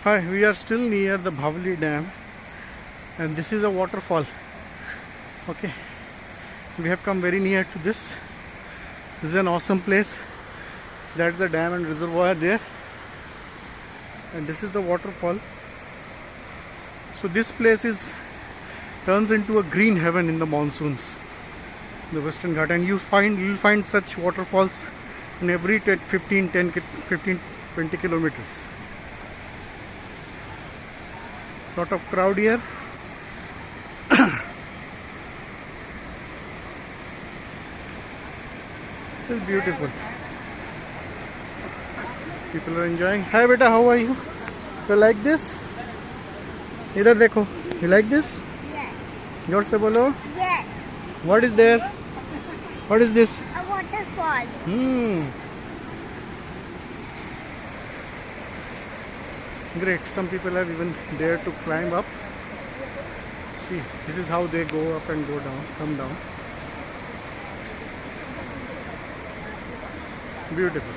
Hi, we are still near the Bhavali dam and this is a waterfall. Okay, we have come very near to this. This is an awesome place. That's the dam and reservoir there, and this is the waterfall. So this place turns into a green heaven in the monsoons, the Western Ghat, and you'll find such waterfalls in every 15 20 kilometers. Lot of crowd here. It's beautiful. People are enjoying. Hi beta, how are you? You like this? Idhar dekho. You like this? Yes. Jor se bolo. Yes. What is there? What is this? A waterfall. Great. Some people have even dared to climb up. See, this is how they go up and go down, come down. Beautiful.